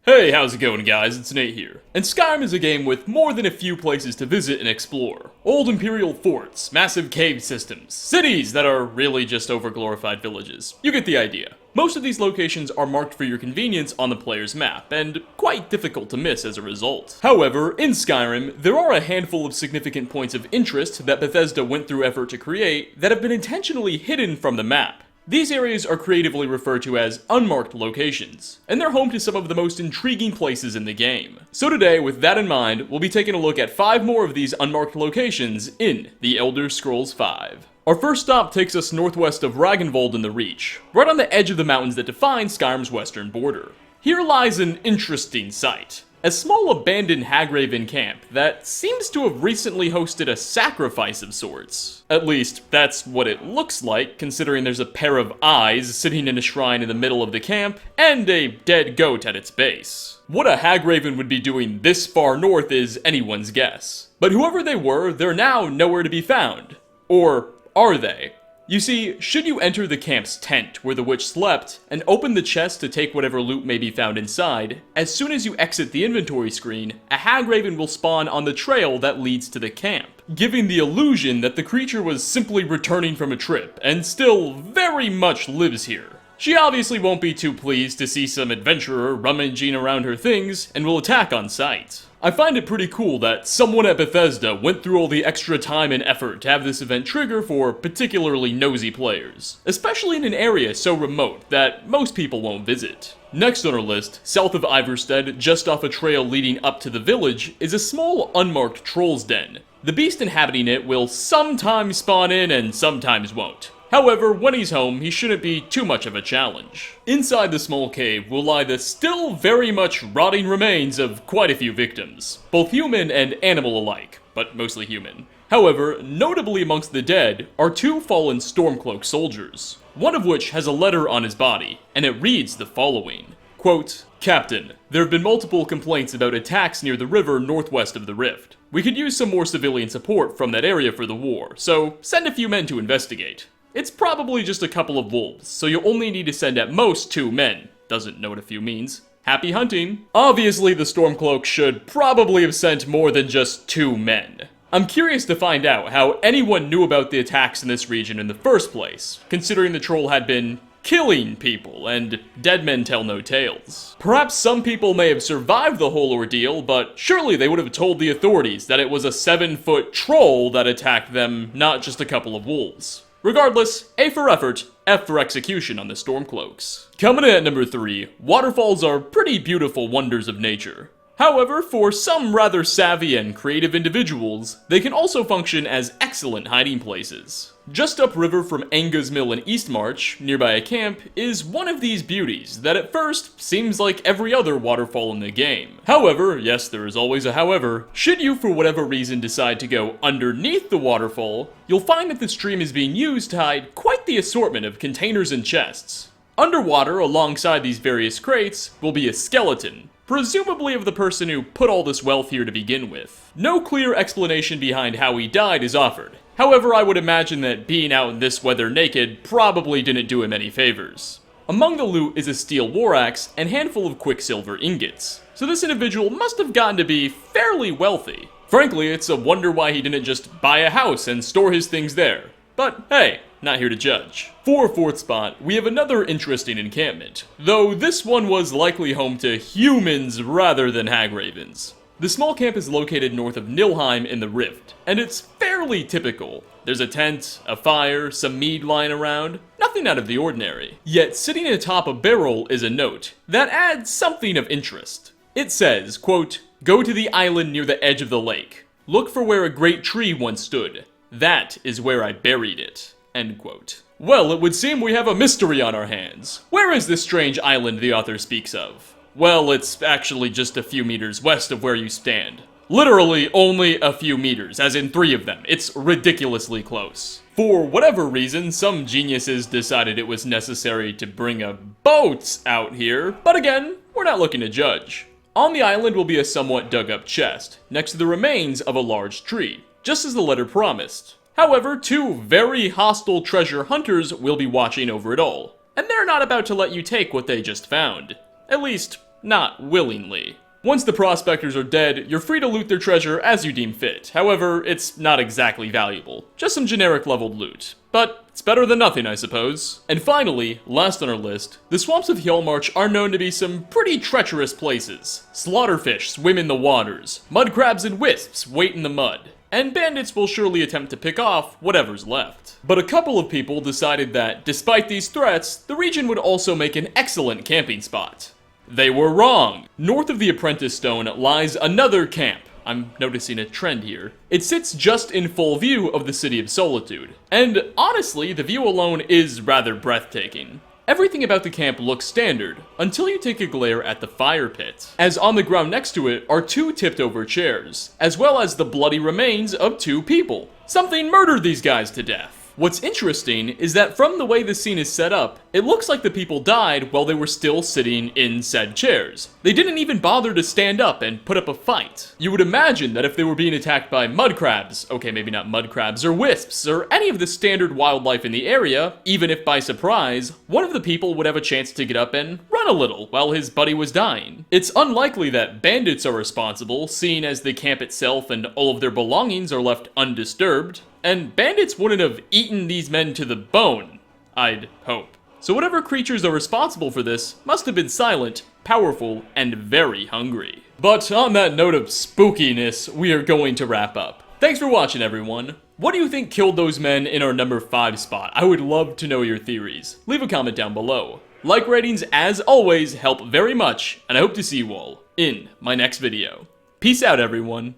Hey, how's it going guys? It's Nate here. And Skyrim is a game with more than a few places to visit and explore. Old imperial forts, massive cave systems, cities that are really just overglorified villages. You get the idea. Most of these locations are marked for your convenience on the player's map, and quite difficult to miss as a result. However, in Skyrim, there are a handful of significant points of interest that Bethesda went through effort to create that have been intentionally hidden from the map. These areas are creatively referred to as unmarked locations, and they're home to some of the most intriguing places in the game. So today, with that in mind, we'll be taking a look at 5 more of these unmarked locations in The Elder Scrolls V. Our first stop takes us northwest of Ragnvold in the Reach, right on the edge of the mountains that define Skyrim's western border. Here lies an interesting sight. A small abandoned Hagraven camp that seems to have recently hosted a sacrifice of sorts. At least, that's what it looks like, considering there's a pair of eyes sitting in a shrine in the middle of the camp, and a dead goat at its base. What a Hagraven would be doing this far north is anyone's guess. But whoever they were, they're now nowhere to be found. Or are they? You see, should you enter the camp's tent where the witch slept, and open the chest to take whatever loot may be found inside, as soon as you exit the inventory screen, a Hagraven will spawn on the trail that leads to the camp, giving the illusion that the creature was simply returning from a trip, and still very much lives here. She obviously won't be too pleased to see some adventurer rummaging around her things, and will attack on sight. I find it pretty cool that someone at Bethesda went through all the extra time and effort to have this event trigger for particularly nosy players, especially in an area so remote that most people won't visit. Next on our list, south of Iverstead, just off a trail leading up to the village, is a small unmarked troll's den. The beast inhabiting it will sometimes spawn in and sometimes won't. However, when he's home, he shouldn't be too much of a challenge. Inside the small cave will lie the still very much rotting remains of quite a few victims, both human and animal alike, but mostly human. However, notably amongst the dead are 2 fallen Stormcloak soldiers, one of which has a letter on his body, and it reads the following. Quote, Captain, there have been multiple complaints about attacks near the river northwest of the Rift. We could use some more civilian support from that area for the war, so send a few men to investigate. It's probably just a couple of wolves, so you'll only need to send at most 2 men. Doesn't know what a few means. Happy hunting. Obviously, the Stormcloak should probably have sent more than just 2 men. I'm curious to find out how anyone knew about the attacks in this region in the first place, considering the troll had been killing people, and dead men tell no tales. Perhaps some people may have survived the whole ordeal, but surely they would have told the authorities that it was a 7-foot troll that attacked them, not just a couple of wolves. Regardless, A for effort, F for execution on the Stormcloaks. Coming in at number 3, waterfalls are pretty beautiful wonders of nature. However, for some rather savvy and creative individuals, they can also function as excellent hiding places. Just upriver from Anga's Mill in Eastmarch, nearby a camp, is one of these beauties that at first seems like every other waterfall in the game. However, yes, there is always a however, should you for whatever reason decide to go underneath the waterfall, you'll find that the stream is being used to hide quite the assortment of containers and chests. Underwater, alongside these various crates, will be a skeleton, presumably of the person who put all this wealth here to begin with. No clear explanation behind how he died is offered. However, I would imagine that being out in this weather naked probably didn't do him any favors. Among the loot is a steel war axe and handful of quicksilver ingots, so this individual must have gotten to be fairly wealthy. Frankly, it's a wonder why he didn't just buy a house and store his things there. But hey, not here to judge. For our 4th spot, we have another interesting encampment, though this one was likely home to humans rather than Hagravens. The small camp is located north of Nilheim in the Rift, and it's fairly typical. There's a tent, a fire, some mead lying around, nothing out of the ordinary. Yet sitting atop a barrel is a note that adds something of interest. It says, quote, Go to the island near the edge of the lake. Look for where a great tree once stood. That is where I buried it. End quote. Well, it would seem we have a mystery on our hands. Where is this strange island the author speaks of? Well, it's actually just a few meters west of where you stand. Literally only a few meters, as in 3 of them. It's ridiculously close. For whatever reason, some geniuses decided it was necessary to bring a boat out here, but again, we're not looking to judge. On the island will be a somewhat dug-up chest, next to the remains of a large tree, just as the letter promised. However, 2 very hostile treasure hunters will be watching over it all, and they're not about to let you take what they just found. At least, not willingly. Once the prospectors are dead, you're free to loot their treasure as you deem fit. However, it's not exactly valuable. Just some generic leveled loot. But it's better than nothing, I suppose. And finally, last on our list, the swamps of Hjalmarch are known to be some pretty treacherous places. Slaughterfish swim in the waters, mud crabs and wisps wait in the mud, and bandits will surely attempt to pick off whatever's left. But a couple of people decided that, despite these threats, the region would also make an excellent camping spot. They were wrong! North of the Apprentice Stone lies another camp. I'm noticing a trend here. It sits just in full view of the City of Solitude. And honestly, the view alone is rather breathtaking. Everything about the camp looks standard, until you take a glare at the fire pit, as on the ground next to it are 2 tipped over chairs, as well as the bloody remains of 2 people. Something murdered these guys to death. What's interesting is that from the way the scene is set up, it looks like the people died while they were still sitting in said chairs. They didn't even bother to stand up and put up a fight. You would imagine that if they were being attacked by mud crabs, okay, maybe not mud crabs, or wisps, or any of the standard wildlife in the area, even if by surprise, one of the people would have a chance to get up and run a little while his buddy was dying. It's unlikely that bandits are responsible, seeing as the camp itself and all of their belongings are left undisturbed. And bandits wouldn't have eaten these men to the bone, I'd hope. So whatever creatures are responsible for this must have been silent, powerful, and very hungry. But on that note of spookiness, we are going to wrap up. Thanks for watching, everyone. What do you think killed those men in our number 5 spot? I would love to know your theories. Leave a comment down below. Like ratings, as always, help very much, and I hope to see you all in my next video. Peace out, everyone.